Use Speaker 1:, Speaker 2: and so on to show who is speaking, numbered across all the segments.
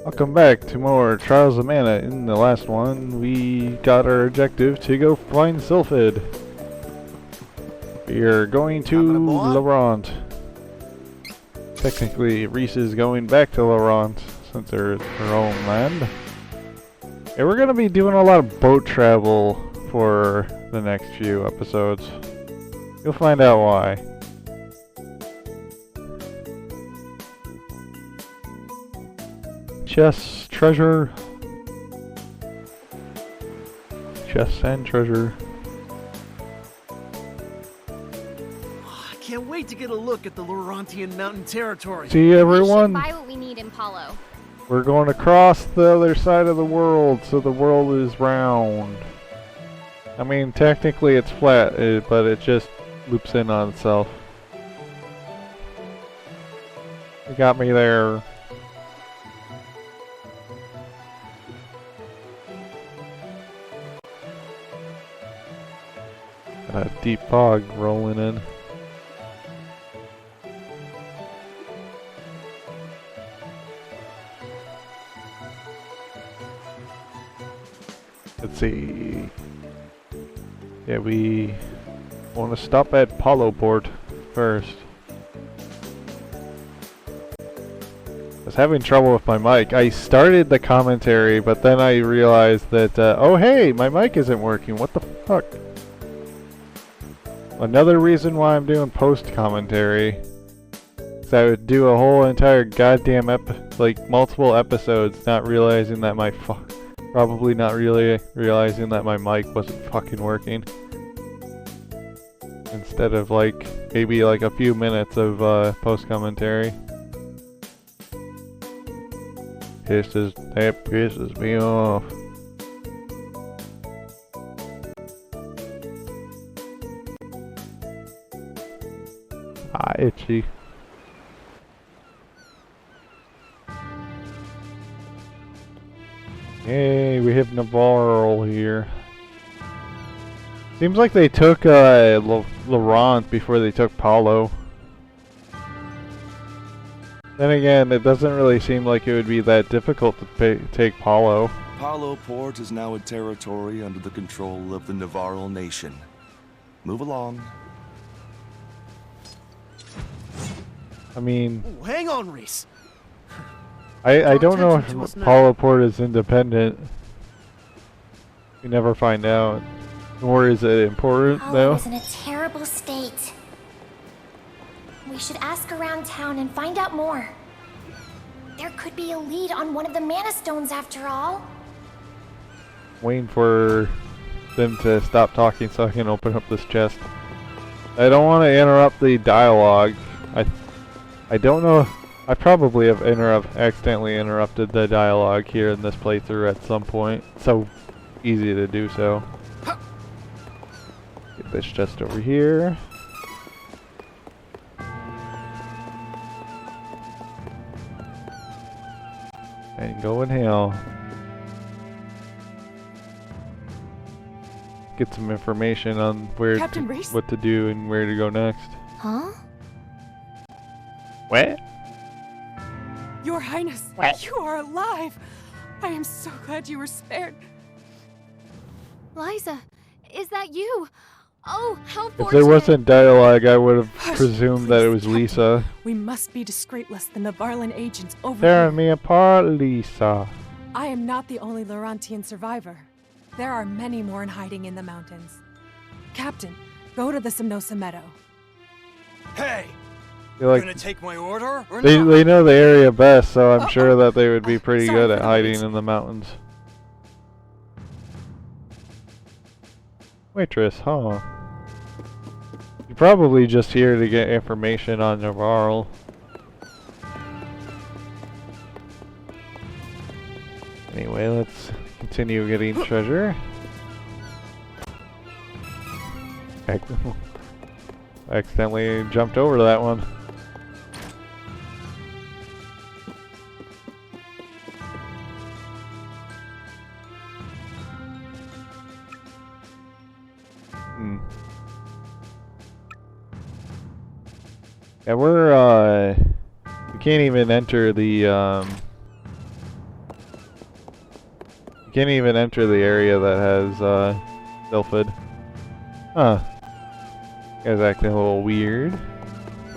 Speaker 1: Welcome back to more Trials of Mana. In the last one, we got our objective to go find Sylphid. We are going to Laurent. Technically, Reese is going back to Laurent since they're her own land. And we're going to be doing a lot of boat travel for the next few episodes. You'll find out why. Chests, treasure. Chests and treasure.
Speaker 2: I can't wait to get a look at the Laurentian mountain territory.
Speaker 1: See everyone?
Speaker 3: We should buy what we need in Paulo.
Speaker 1: We're going across the other side of the world, so the world is round. I mean, technically it's flat, but it just loops in on itself. You got me there. A deep fog rolling in. Let's see. Yeah, we want to stop at Paulo Port first. I was having trouble with my mic. I started the commentary, but then I realized that, oh hey, my mic isn't working. What the fuck? Another reason why I'm doing post-commentary is I would do a whole entire goddamn like multiple episodes not realizing that my probably not really realizing that my mic wasn't fucking working. Instead of like maybe like a few minutes of post-commentary. That pisses me off. Itchy. Hey, we have Navarro here. Seems like they took Laurent before they took Paulo. Then again, it doesn't really seem like it would be that difficult to take Paulo.
Speaker 4: Paulo Port is now a territory under the control of the Navarro nation. Move along.
Speaker 1: I mean...
Speaker 2: Ooh, hang on, Reese.
Speaker 1: I don't know if Paulo Port is independent. We never find out. Nor is it important, though.
Speaker 3: Paulo is in a terrible state. We should ask around town and find out more. There could be a lead on one of the mana stones after all.
Speaker 1: Waiting for them to stop talking so I can open up this chest. I don't want to interrupt the dialogue. I don't know. I probably have accidentally interrupted the dialogue here in this playthrough at some point. It's so easy to do so. Get this chest over here. And go in hell. Get some information on what to do and where to go next.
Speaker 3: Huh?
Speaker 1: What?
Speaker 5: Your Highness,
Speaker 1: what?
Speaker 5: You are alive! I am so glad you were spared.
Speaker 3: Liza, is that you? Oh, how fortunate!
Speaker 1: If there wasn't dialogue, I would have presumed that it was
Speaker 5: Captain.
Speaker 1: Lisa.
Speaker 5: We must be discreet lest the Navarlan agents over.
Speaker 1: Tear me apart, Lisa.
Speaker 5: I am not the only Laurentian survivor. There are many more in hiding in the mountains. Captain, go to the Simnosa Meadow.
Speaker 2: Hey!
Speaker 1: You're
Speaker 2: Gonna take my order or
Speaker 1: they
Speaker 2: not?
Speaker 1: know the area best, so I'm sure that they would be pretty good at hiding in the mountains. Waitress, huh? You're probably just here to get information on Navarro. Anyway, let's continue getting treasure. I accidentally jumped over that one. Yeah, we can't even enter the can't even enter the area that has Sylphid. Huh. Guy's acting a little weird.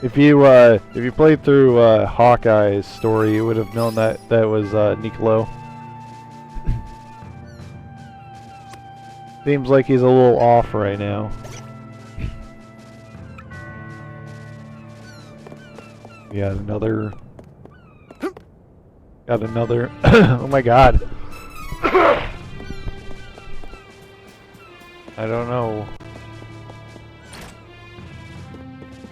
Speaker 1: If you played through Hawkeye's story, you would have known that that was Nicolo. Seems like he's a little off right now. Got another. Got another. Oh my god. I don't know.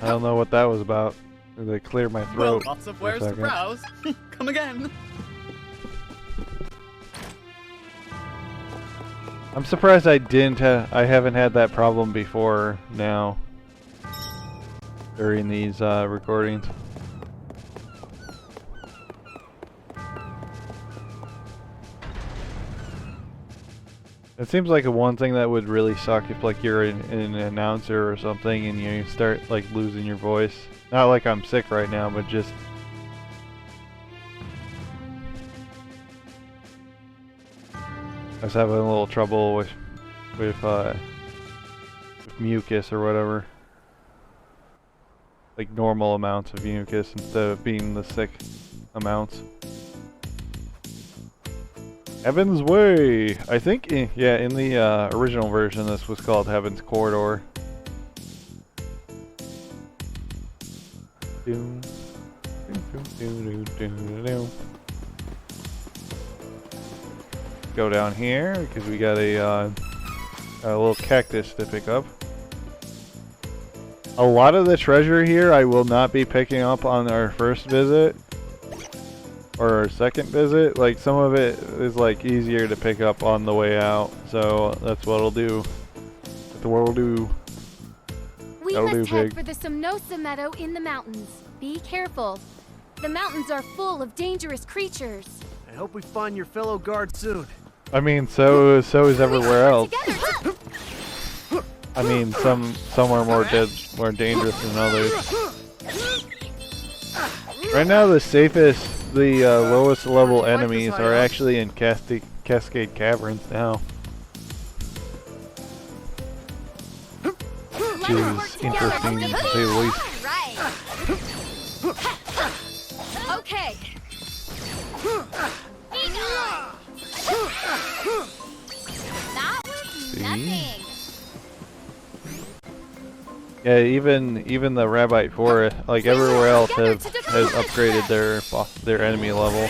Speaker 1: I don't know what that was about. They cleared my throat.
Speaker 6: Well, lots of wares to browse. Come again.
Speaker 1: I'm surprised I haven't had that problem before now. During these recordings. It seems like one thing that would really suck if like you're an announcer or something and you start like losing your voice. Not like I'm sick right now, but just I was having a little trouble with mucus or whatever. Like normal amounts of mucus instead of being the sick amounts. Heaven's Way! I think, yeah, in the original version this was called Heaven's Corridor. Go down here because we got a little cactus to pick up. A lot of the treasure here I will not be picking up on our first visit. Or our second visit. Like some of it is like easier to pick up on the way out. So that's what I'll do. That's what we'll do.
Speaker 7: We
Speaker 1: That'll
Speaker 7: must
Speaker 1: do,
Speaker 7: head
Speaker 1: Pig.
Speaker 7: for the Somnosa meadow in the mountains. Be careful. The mountains are full of dangerous creatures.
Speaker 2: I hope we find your fellow guard soon.
Speaker 1: I mean, so is everywhere else.
Speaker 7: Together.
Speaker 1: I mean, some are more dangerous than others. Right now, the safest, the lowest level enemies are actually in Cascade Caverns now, which is interesting to say the least.
Speaker 7: Okay. That was nothing.
Speaker 1: Yeah, even the Rabbite Forest, like everywhere else, has upgraded their enemy level.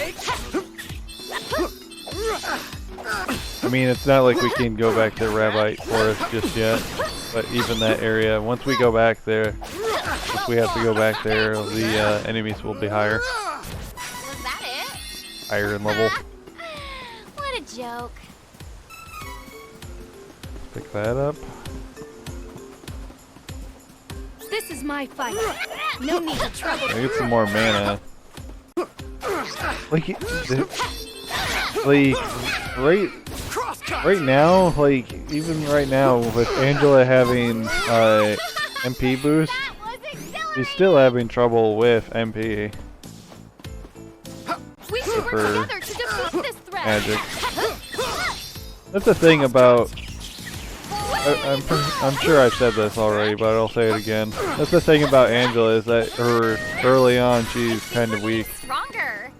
Speaker 1: I mean, it's not like we can go back to Rabbite Forest just yet, but even that area, once we go back there, if we have to go back there, the enemies will be higher.
Speaker 7: Was that it?
Speaker 1: Higher in level.
Speaker 7: What a joke.
Speaker 1: Pick that up.
Speaker 7: This is my fight. No need to trouble.
Speaker 1: I get some more mana. Like right now, like even right now with Angela having MP boost, she's still having trouble with MP.
Speaker 7: We should work together to defeat this threat.
Speaker 1: Magic. That's the thing about. I'm sure I've said this already, but I'll say it again. That's the thing about Angela is that early on she's kind of weak.
Speaker 7: Stronger.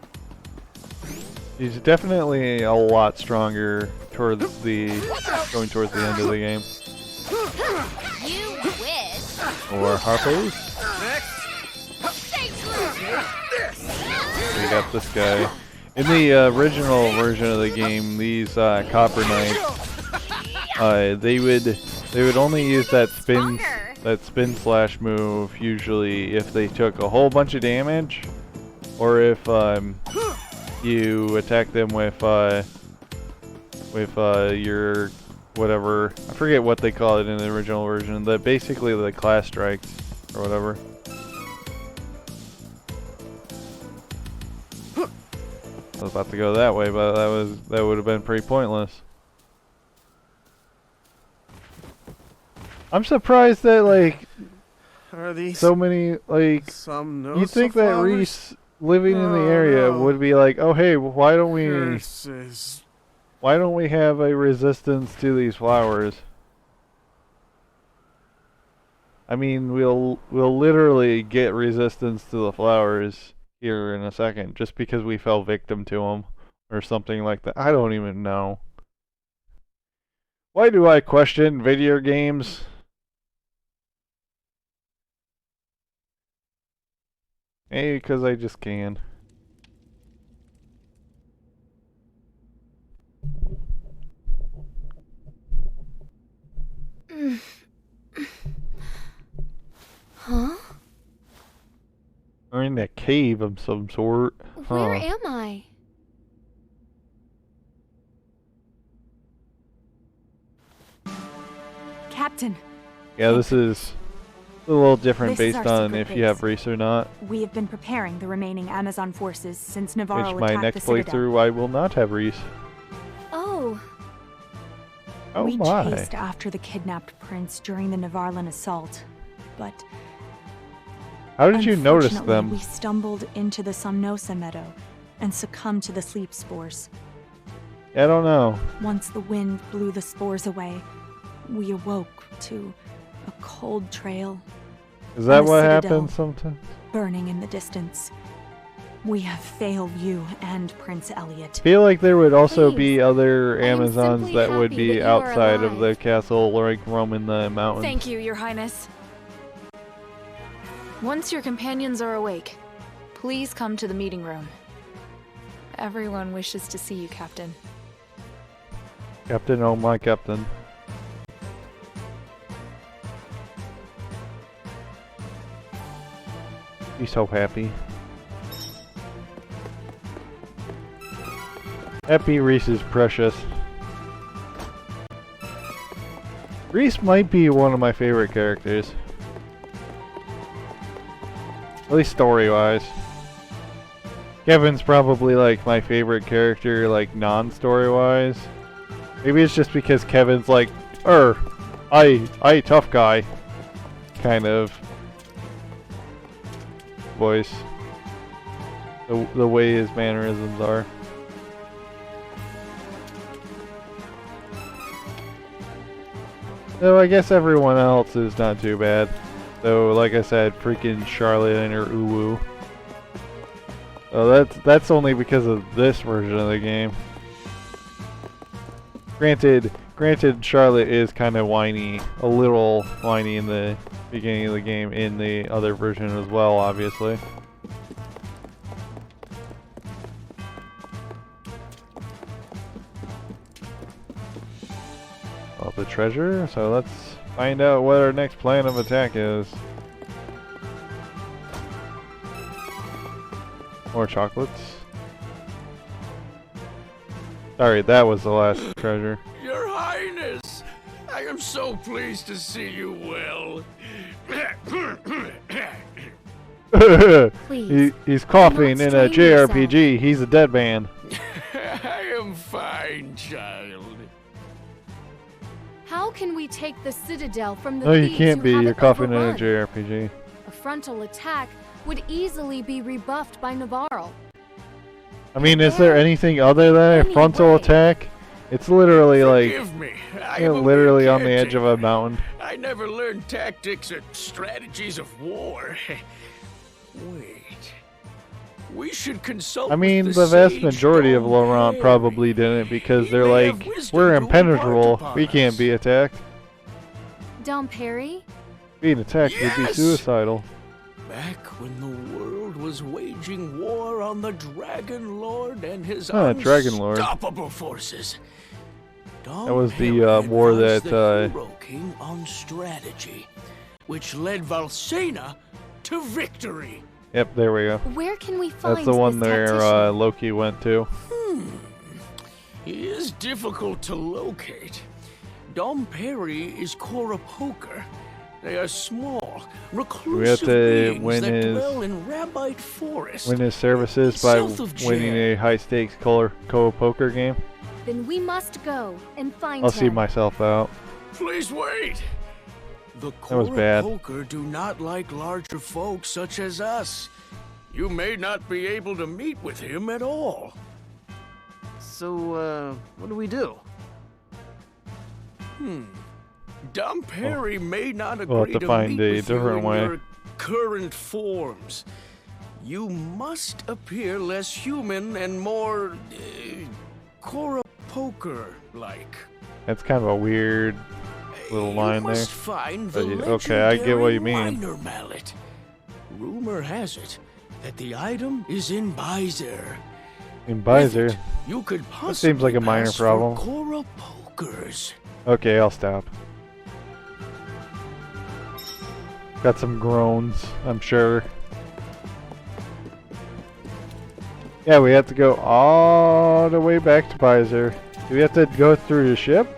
Speaker 1: She's definitely a lot stronger towards going towards the end of the game.
Speaker 7: You wish.
Speaker 1: Or Harpo's.
Speaker 7: Stay true.
Speaker 1: We got this guy. In the original version of the game, these Copper Knights, they would only use that spin slash move usually if they took a whole bunch of damage, or if you attack them with your whatever, I forget what they call it in the original version, basically the class strikes or whatever. I was about to go that way, but that would have been pretty pointless. I'm surprised that like
Speaker 2: Are these
Speaker 1: so many like
Speaker 2: some
Speaker 1: you'd think that Reese living in the area would be like, oh hey, why don't we?
Speaker 2: Curses.
Speaker 1: Why don't we have a resistance to these flowers? I mean, we'll literally get resistance to the flowers here in a second, just because we fell victim to them, or something like that. I don't even know. Why do I question video games? Maybe because I just can.
Speaker 7: Huh?
Speaker 1: We're in a cave of some sort.
Speaker 7: Where am I?
Speaker 5: Captain,
Speaker 1: Yeah, this is a little different
Speaker 5: This is
Speaker 1: based
Speaker 5: our
Speaker 1: on
Speaker 5: secret
Speaker 1: if you have
Speaker 5: base.
Speaker 1: Reese or not.
Speaker 5: we have been preparing the remaining Amazon forces since Navarro
Speaker 1: Which my
Speaker 5: attacked
Speaker 1: next
Speaker 5: the Citadel.
Speaker 1: playthrough I will not have Reese.
Speaker 7: Oh,
Speaker 1: Oh
Speaker 5: we
Speaker 1: my.
Speaker 5: chased after the kidnapped prince during the Navarlan assault, but
Speaker 1: How did you notice
Speaker 5: unfortunately,
Speaker 1: them?
Speaker 5: we stumbled into the Somnosa meadow and succumbed to the sleep spores.
Speaker 1: I don't know.
Speaker 5: Once the wind blew the spores away, we awoke to a cold trail
Speaker 1: Is that
Speaker 5: on the
Speaker 1: what
Speaker 5: Citadel.
Speaker 1: happens sometimes?
Speaker 5: burning in the distance. We have failed you and Prince Elliot.
Speaker 1: I feel like there would also
Speaker 7: Please.
Speaker 1: be other
Speaker 7: I am
Speaker 1: Amazons
Speaker 7: simply
Speaker 1: that would
Speaker 7: happy
Speaker 1: be
Speaker 7: that you are
Speaker 1: outside of the
Speaker 7: alive.
Speaker 1: castle, like roaming the mountains.
Speaker 8: Thank you, Your Highness. Once your companions are awake, please come to the meeting room. Everyone wishes to see you, Captain.
Speaker 1: Captain, oh my captain. He's so happy. Happy Reese is precious. Reese might be one of my favorite characters. At least story-wise. Kevin's probably like my favorite character, like non-story-wise. Maybe it's just because Kevin's like, I tough guy, kind of voice. The way his mannerisms are. So I guess everyone else is not too bad. So like I said, freaking Charlotte and her uwu. Oh, that's only because of this version of the game. Granted, Charlotte is kind of whiny, a little whiny in the beginning of the game, in the other version as well, obviously. Well, the treasure, so let's find out what our next plan of attack is. More chocolates. Sorry, that was the last treasure.
Speaker 9: Your Highness, I am so pleased to see you well.
Speaker 7: please.
Speaker 1: He's coughing
Speaker 7: Do
Speaker 1: in
Speaker 7: not
Speaker 1: a
Speaker 7: strain yourself.
Speaker 1: JRPG. He's a dead man.
Speaker 9: I am fine, child.
Speaker 7: How can we take the Citadel from the
Speaker 1: No, you
Speaker 7: thieves
Speaker 1: can't
Speaker 7: who
Speaker 1: be.
Speaker 7: have
Speaker 1: You're
Speaker 7: it
Speaker 1: coughing in a
Speaker 7: overrun?
Speaker 1: JRPG.
Speaker 7: A frontal attack would easily be rebuffed by Navarro.
Speaker 1: I mean, is there anything other than a frontal
Speaker 7: Anyway.
Speaker 1: attack? It's literally like,
Speaker 9: Forgive me. I
Speaker 1: you know,
Speaker 9: am a
Speaker 1: literally
Speaker 9: mere
Speaker 1: on the edge of a
Speaker 9: caretaker.
Speaker 1: mountain.
Speaker 9: I never learned tactics or strategies of war. Wait. We should consult
Speaker 1: I mean,
Speaker 9: with
Speaker 1: the vast
Speaker 9: sage
Speaker 1: majority of
Speaker 9: Dom
Speaker 1: Laurent
Speaker 9: Perry.
Speaker 1: probably didn't, because
Speaker 9: He
Speaker 1: they're
Speaker 9: may have
Speaker 1: like,
Speaker 9: wisdom
Speaker 1: we're
Speaker 9: to
Speaker 1: impenetrable.
Speaker 9: impart
Speaker 1: We
Speaker 9: upon
Speaker 1: can't
Speaker 9: us.
Speaker 1: be attacked.
Speaker 7: Dom Perry?
Speaker 1: Being attacked would be
Speaker 9: Yes!
Speaker 1: suicidal.
Speaker 9: Back when the world was waging war on the Dragon Lord and his
Speaker 1: Dragon Lord.
Speaker 9: unstoppable forces. Dom
Speaker 1: That was the,
Speaker 9: Perry
Speaker 1: war
Speaker 9: advised
Speaker 1: that,
Speaker 9: the Hero King on strategy, which led Valsena to victory.
Speaker 1: Yep, there we go.
Speaker 7: Where can we find
Speaker 1: That's the one
Speaker 7: this
Speaker 1: where
Speaker 7: tactician?
Speaker 1: Loki went to.
Speaker 9: He is difficult to locate. Dom Perry is Poker. They are small, reclusive
Speaker 1: to
Speaker 9: beings
Speaker 1: win
Speaker 9: that
Speaker 1: his-
Speaker 9: dwell in Rabite Forest.
Speaker 1: Win his services by
Speaker 9: South of
Speaker 1: winning
Speaker 9: Jam.
Speaker 1: a high-stakes co-poker game.
Speaker 7: Then we must go and find
Speaker 1: I'll
Speaker 7: him.
Speaker 1: see myself out.
Speaker 9: Please wait. The
Speaker 1: That was bad.
Speaker 9: Poker do not like larger folks such as us. You may not be able to meet with him at all.
Speaker 2: So, what do we do?
Speaker 9: Dump Harry may not
Speaker 1: We'll
Speaker 9: agree
Speaker 1: have to find
Speaker 9: meet
Speaker 1: a
Speaker 9: with you
Speaker 1: different
Speaker 9: in
Speaker 1: way.
Speaker 9: your current forms. You must appear less human and more Cora Poker-like.
Speaker 1: That's kind of a weird little line
Speaker 9: you
Speaker 1: there.
Speaker 9: must find the
Speaker 1: Okay, I get what you
Speaker 9: legendary
Speaker 1: mean.
Speaker 9: Minor Mallet. Rumor has it that the item is in Bizer.
Speaker 1: In Bizer.
Speaker 9: You could
Speaker 1: That seems like a minor
Speaker 9: pass for
Speaker 1: problem.
Speaker 9: Cora Pokers.
Speaker 1: Okay, I'll stop. Got some groans, I'm sure. Yeah, we have to go all the way back to Bizer. Do we have to go through the ship?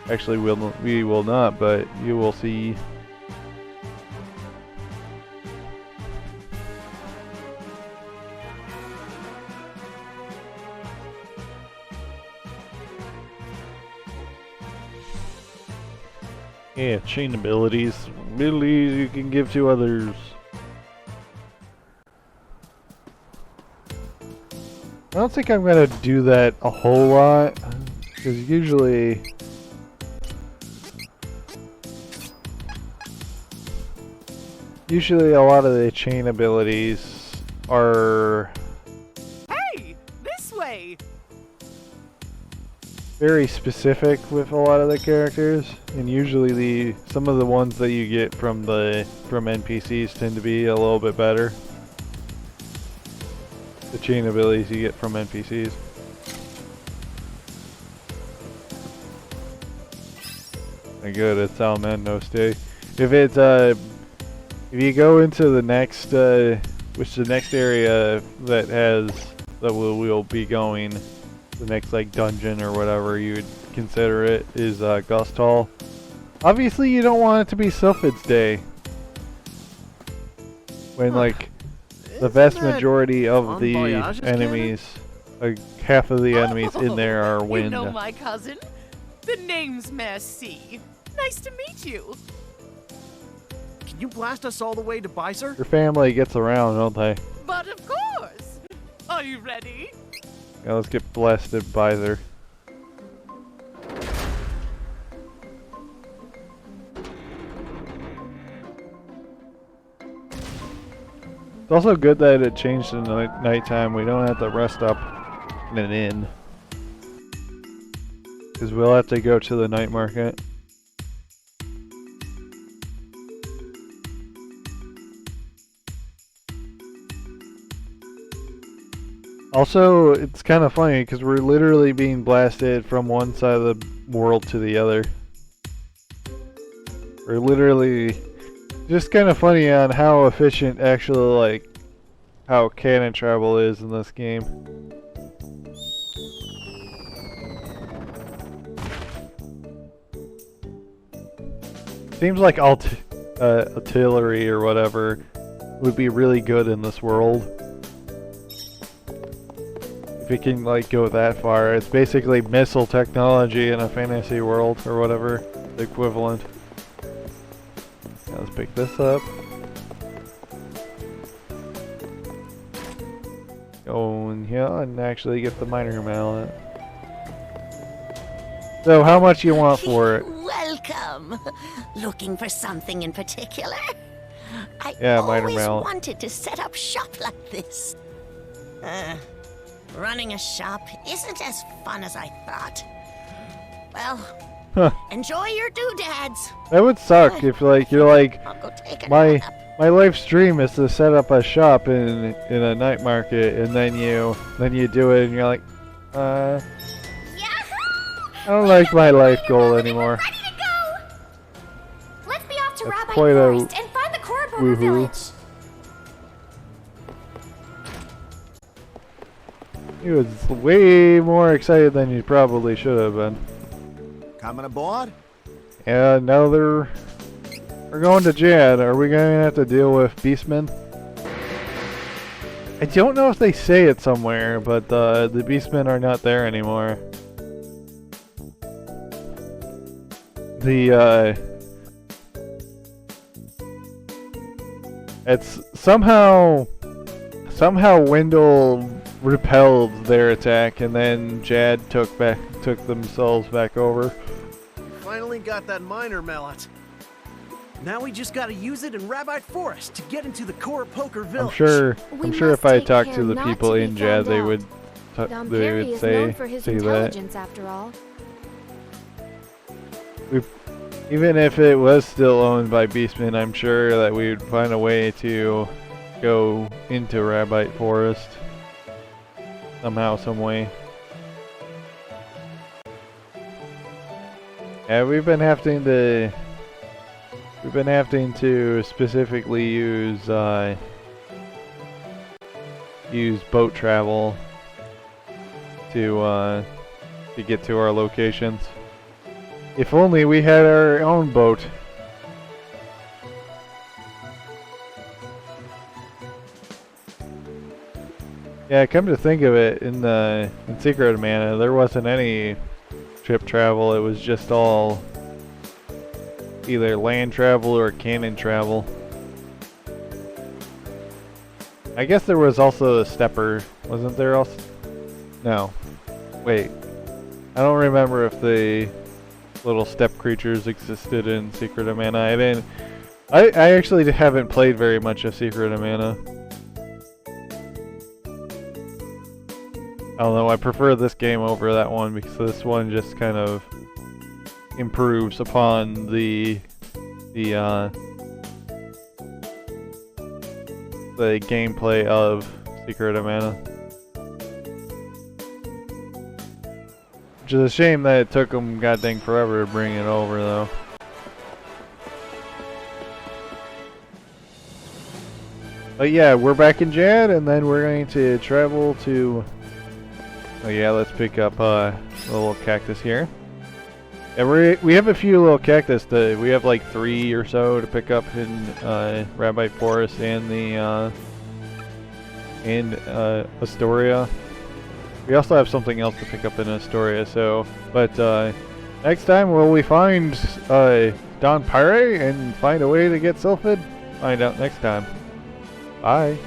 Speaker 1: Actually, we will not, but you will see. Yeah, chain abilities. Abilities you can give to others. I don't think I'm gonna do that a whole lot, because usually a lot of the chain abilities are
Speaker 6: Hey, this way.
Speaker 1: very specific with a lot of the characters, and usually some of the ones that you get from NPCs tend to be a little bit better. The chain abilities you get from NPCs. Good, it's Salmando stay. If you go into the next which the next area that we'll be going, the next like dungeon or whatever you would consider it, is Gust Hall. Obviously you don't want it to be Sylphid's Day, when like the vast majority of the enemies, half of the enemies in there are wind.
Speaker 6: You know my cousin? The name's Merci. Nice to meet you.
Speaker 2: Can you blast us all the way to Bizer?
Speaker 1: Your family gets around, don't they?
Speaker 6: But of course. Are you ready?
Speaker 1: Yeah, let's get blasted by there. It's also good that it changed in the nighttime. We don't have to rest up in an inn, because we'll have to go to the night market. Also, it's kind of funny because we're literally being blasted from one side of the world to the other. We're literally just kind of funny on how efficient actually, like, how cannon travel is in this game. Seems like artillery or whatever would be really good in this world. If it can like go that far. It's basically missile technology in a fantasy world or whatever, the equivalent. Now let's pick this up. Go in here and actually get the minor mallet. So how much you want for it?
Speaker 10: Welcome. Looking for something in particular? I
Speaker 1: minor
Speaker 10: always
Speaker 1: mallet.
Speaker 10: wanted to set up shop like this. Running a shop isn't as fun as I thought. Well, enjoy your doodads.
Speaker 1: That would suck if like you're like,
Speaker 10: I'll go take a
Speaker 1: my
Speaker 10: nap.
Speaker 1: life's dream is to set up a shop in a night market, and then you do it and you're like, I don't like my life goal anymore.
Speaker 3: Ready to go! Let's be off to
Speaker 1: That's
Speaker 3: Rabbi
Speaker 1: quite a
Speaker 3: Forest and find the Koroboga
Speaker 1: woohoo.
Speaker 3: village.
Speaker 1: He was way more excited than you probably should have been.
Speaker 2: Coming aboard?
Speaker 1: Yeah, now we're going to Jad. Are we going to have to deal with Beastmen? I don't know if they say it somewhere, but the Beastmen are not there anymore. It's somehow Wendell repelled their attack, and then Jad took themselves back over.
Speaker 2: Finally got that miner mallet. Now we just gotta use it in Rabbi Forest to get into the core Poker Village.
Speaker 1: I'm sure if I talked to the people in Jad, they would
Speaker 7: Perry is known for his
Speaker 1: say
Speaker 7: intelligence, after all.
Speaker 1: Even if it was still owned by Beastmen, I'm sure that we would find a way to go into Rabbi Forest somehow, some way. Yeah, we've been having to specifically use boat travel to get to our locations. If only we had our own boat. Yeah, come to think of it, in Secret of Mana, there wasn't any ship travel. It was just all either land travel or cannon travel. I guess there was also a stepper, wasn't there? Also, no. Wait, I don't remember if the little step creatures existed in Secret of Mana. I actually haven't played very much of Secret of Mana. I don't know, I prefer this game over that one because this one just kind of improves upon the gameplay of Secret of Mana. Which is a shame that it took them goddamn forever to bring it over, though. But yeah, we're back in Jad, and then we're going to travel to... Oh yeah, let's pick up a little cactus here. Yeah, we have a few little cactus. We have like 3 or so to pick up in Rabbi Forest and Astoria. We also have something else to pick up in Astoria. So, but next time will we find Don Pyre and find a way to get Sylphid? Find out next time. Bye.